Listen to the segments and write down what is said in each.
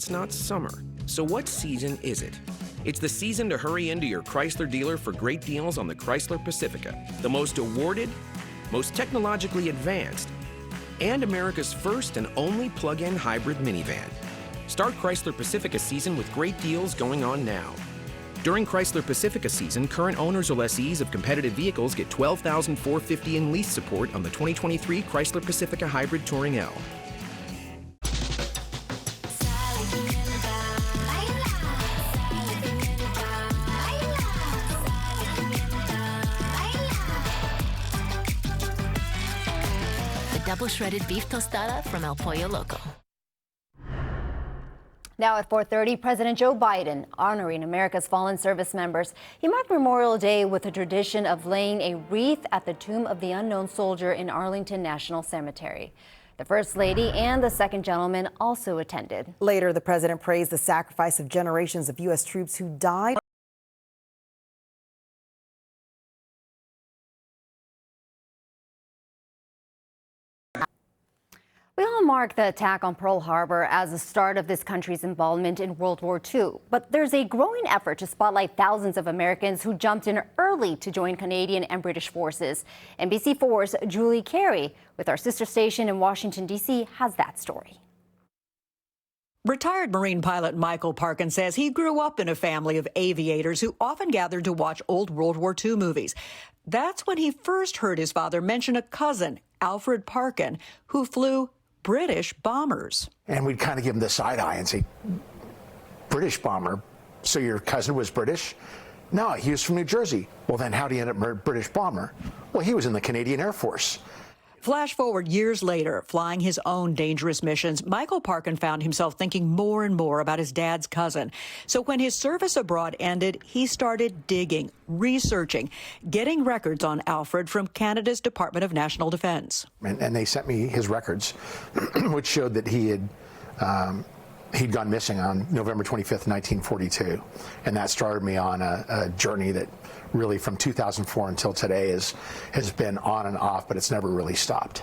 It's not summer. So what season is it? It's the season to hurry into your Chrysler dealer for great deals on the Chrysler Pacifica, the most awarded, most technologically advanced, and America's first and only plug-in hybrid minivan. Start Chrysler Pacifica season with great deals going on now. During Chrysler Pacifica season, current owners or lessees of competitive vehicles get $12,450 in lease support on the 2023 Chrysler Pacifica Hybrid Touring L. Double shredded beef tostada from El Pollo Loco. Now at 4:30, President Joe Biden honoring America's fallen service members. He marked Memorial Day with a tradition of laying a wreath at the tomb of the unknown soldier in Arlington National Cemetery. The First Lady and the Second Gentleman also attended. Later, the president praised the sacrifice of generations of U.S. troops who died. We all mark the attack on Pearl Harbor as the start of this country's involvement in World War II. But there's a growing effort to spotlight thousands of Americans who jumped in early to join Canadian and British forces. NBC4's Julie Carey, with our sister station in Washington, D.C., has that story. Retired Marine pilot Michael Parkin says he grew up in a family of aviators who often gathered to watch old World War II movies. That's when he first heard his father mention a cousin, Alfred Parkin, who flew British bombers. And we'd kind of give him the side eye and say, British bomber? So your cousin was British? No, he was from New Jersey. Well, then how'd he end up British bomber? Well, he was in the Canadian Air Force. Flash forward years later, flying his own dangerous missions, Michael Parkin found himself thinking more and more about his dad's cousin. So when his service abroad ended, he started digging, researching, getting records on Alfred from Canada's Department of National Defense. And they sent me his records, which showed that he'd gone missing on November 25th, 1942. And that started me on a journey that really from 2004 until today has been on and off, but it's never really stopped.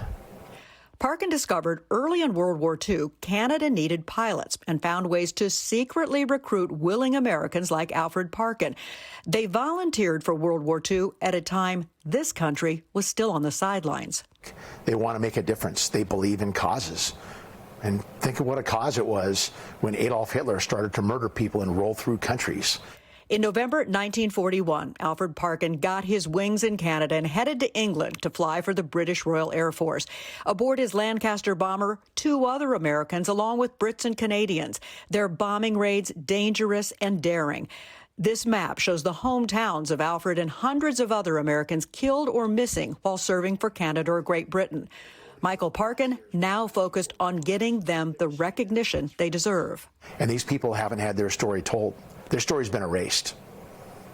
Parkin discovered early in World War II, Canada needed pilots and found ways to secretly recruit willing Americans like Alfred Parkin. They volunteered for World War II at a time this country was still on the sidelines. They want to make a difference. They believe in causes. And think of what a cause it was when Adolf Hitler started to murder people and roll through countries. In November 1941, Alfred Parkin got his wings in Canada and headed to England to fly for the British Royal Air Force. Aboard his Lancaster bomber, 2 other Americans, along with Brits and Canadians. Their bombing raids dangerous and daring. This map shows the hometowns of Alfred and hundreds of other Americans killed or missing while serving for Canada or Great Britain. Michael Parkin now focused on getting them the recognition they deserve. And these people haven't had their story told. Their story's been erased.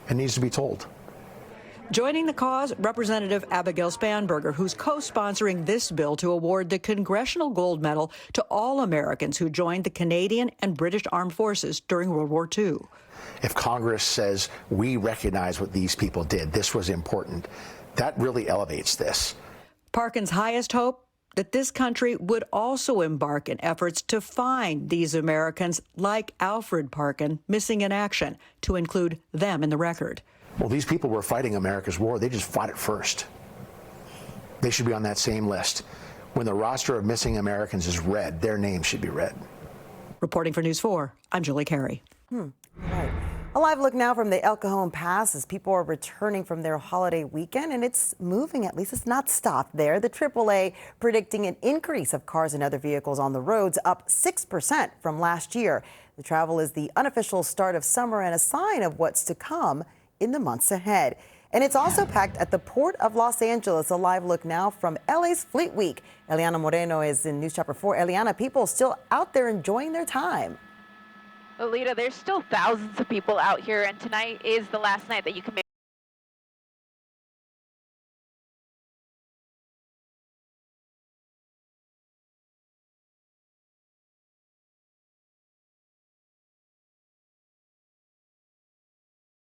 It needs to be told. Joining the cause, Representative Abigail Spanberger, who's co-sponsoring this bill to award the Congressional Gold Medal to all Americans who joined the Canadian and British Armed Forces during World War II. If Congress says we recognize what these people did, this was important, that really elevates this. Parkin's highest hope? That this country would also embark in efforts to find these Americans like Alfred Parkin missing in action, to include them in the record. Well, these people were fighting America's war. They just fought it first. They should be on that same list. When the roster of missing Americans is read, their names should be read. Reporting for News 4, I'm Julie Carey. Right. A live look now from the El Cajon Pass as people are returning from their holiday weekend, and it's moving. At least it's not stopped there. The AAA predicting an increase of cars and other vehicles on the roads, up 6% from last year. The travel is the unofficial start of summer and a sign of what's to come in the months ahead. And it's also packed at the Port of Los Angeles. A live look now from LA's Fleet Week. Eliana Moreno is in News Chopper 4. Eliana, people still out there enjoying their time. Alita, there's still thousands of people out here, and tonight is the last night that you can make